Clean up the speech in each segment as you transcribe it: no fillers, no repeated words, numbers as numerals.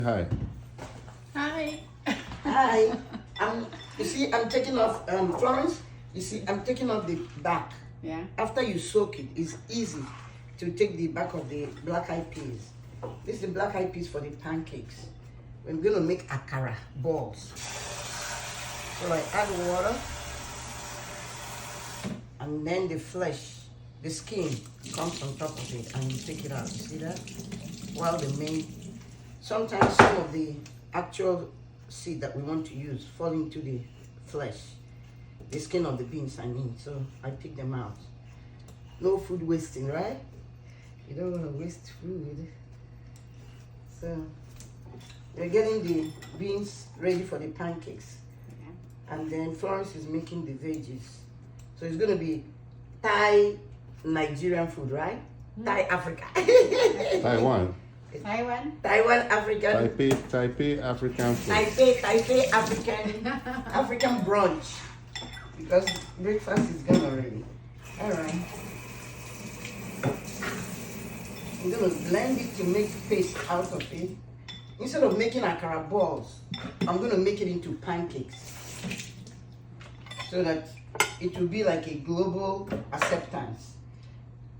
Hi. Hi. Hi. You see, I'm taking off, Florence, you see, I'm taking off the back. Yeah. After you soak it, it's easy to take the back of the black-eyed peas. This is the black-eyed peas for the pancakes. We're going to make akara balls. So I add water, and then the flesh, the skin comes on top of it, and you take it out. You see that? While the main, sometimes some of the actual seed that we want to use fall into the flesh, the skin of the beans, I mean. So I pick them out. No food wasting, right? You don't want to waste food. So we're getting the beans ready for the pancakes. And then Florence is making the veggies. So it's going to be Thai Nigerian food, right? Thai Africa. Taiwan. Taiwan. Taiwan African. Taipei African food. Taipei African brunch. Because breakfast is gone already. Alright. I'm going to blend it to make paste out of it. Instead of making akara balls, I'm going to make it into pancakes. So that it will be like a global acceptance.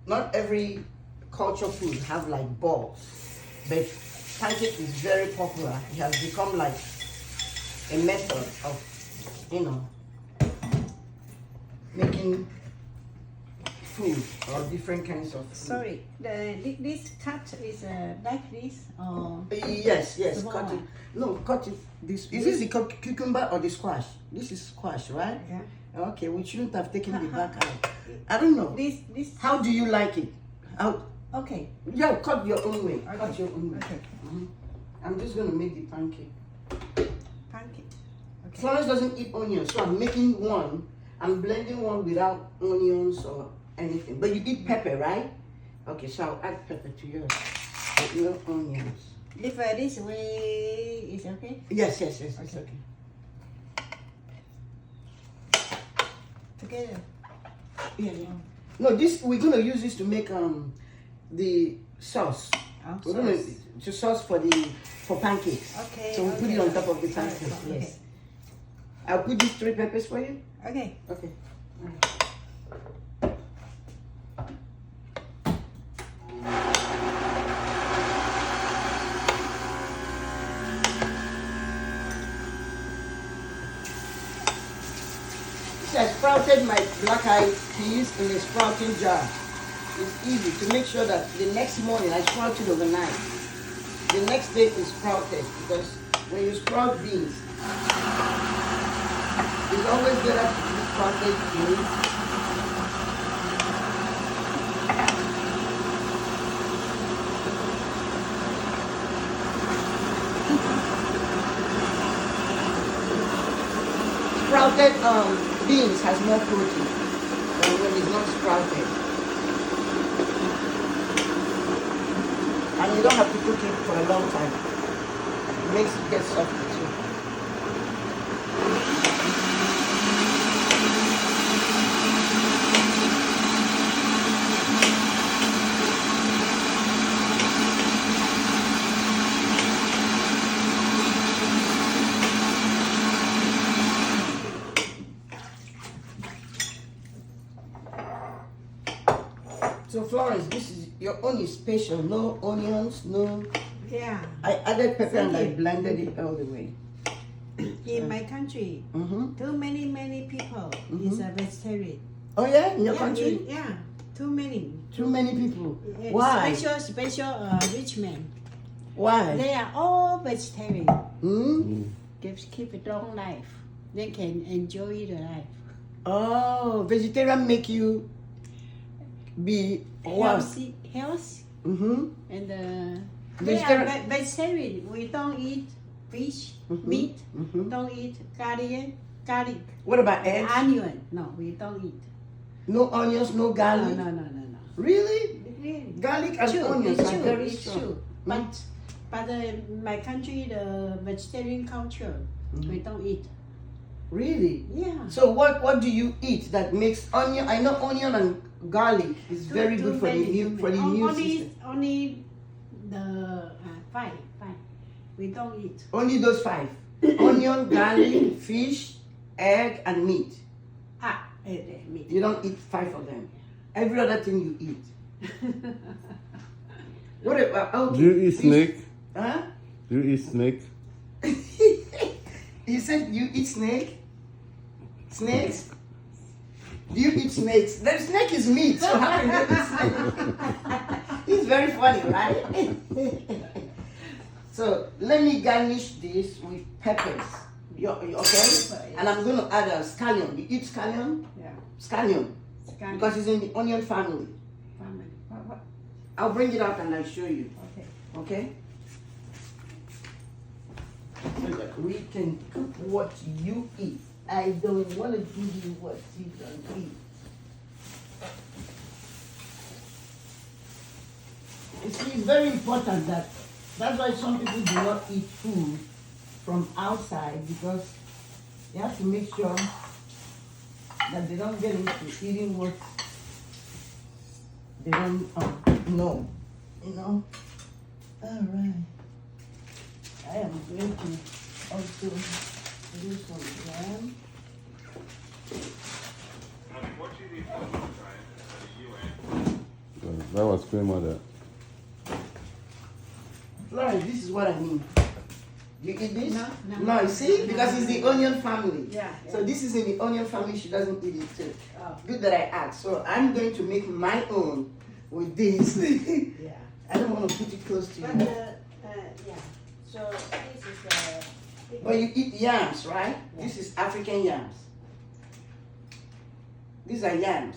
Not every culture food have like balls, but pancake is very popular. It has become like a method of, you know, making food or different kinds of food. Sorry, this cut is like this or Yes, small cut it. one? No, cut it. Is this the cucumber or the squash? This is squash, right? Yeah. Okay, we shouldn't have taken the back out. I don't know. This. How do you like it? How? Okay. Yeah, cut your own way. Cut Okay. your own way. Okay. I'm just gonna make the pancake. Pancake. Okay. Florence doesn't eat onions, so I'm making one. I'm blending one without onions or anything. But you eat pepper, right? Okay, so I'll add pepper to yours. But no onions. If this way is okay. Yes, it's okay. Together. Yeah. No, this we're gonna use this to make the sauce. Oh, We're gonna sauce. sauce for pancakes. Okay. So we put it on top of the pancakes. Okay. Yes. I'll put these 3 peppers for you. Okay. Okay. I sprouted my black-eyed peas in a sprouting jar. It's easy to make sure that the next morning I sprout it overnight. The next day it's sprouted, because when you sprout beans, it's always better to use sprouted beans. Sprouted beans has more protein than when it's not sprouted. And you don't have to cook it for a long time. It makes it get softer too. So Florence, this is your own is special. No onions, no. Yeah. I added pepper and I Thank you. blended it all the way. In my country, too many people is a vegetarian. Oh yeah, in your Yeah, country, yeah. Too many. too many people. Yeah, Why? Special rich men. Why? They are all vegetarian. Hmm? Keep a long life. They can enjoy the life. Oh, vegetarian make you be what? Healthy. Mm-hmm. And they Vegetarian- are vegetarian. We don't eat fish, meat. Don't eat garlic. What about eggs? Onion. No, we don't eat. No onions, no garlic. No. Really? Really? Garlic and True, onions it's are true, very it's strong. true. But my country, the vegetarian culture, we don't eat. Really? Yeah. So what do you eat that makes onion? I know onion and garlic is very good for the immune system. Only the fine. We don't eat. Only those 5. Onion, garlic, fish, egg, and meat. Meat. You don't eat 5 of them. Every other thing you eat. What about, okay, Do you eat snake? Huh? Do you eat snake? He said you eat snake? Snakes? Do you eat snakes? The snake is meat, so how can you eat snake? It's very funny, right? So let me garnish this with peppers. You okay? And I'm going to add a scallion. You eat scallion? Yeah. Scallion. Scallion. Because it's in the onion family. Family. What? I'll bring it out and I'll show you. Okay. Okay? So that we can cook what you eat. I don't want to give you what you don't eat. You see, it's very important that's why some people do not eat food from outside, because you have to make sure that they don't get into eating what they don't know. You know? All right. I am going to also do some jam. That was grandmother. Florence, this is what I mean. You eat this? No. You see? Because it's the onion family. Yeah. So this is in the onion family. She doesn't eat it too. Oh. Good that I asked. So I'm going to make my own with this. Yeah. I don't want to put it close to But you. yeah. So this is But you eat yams, right? Yeah. This is African yams. These are yams.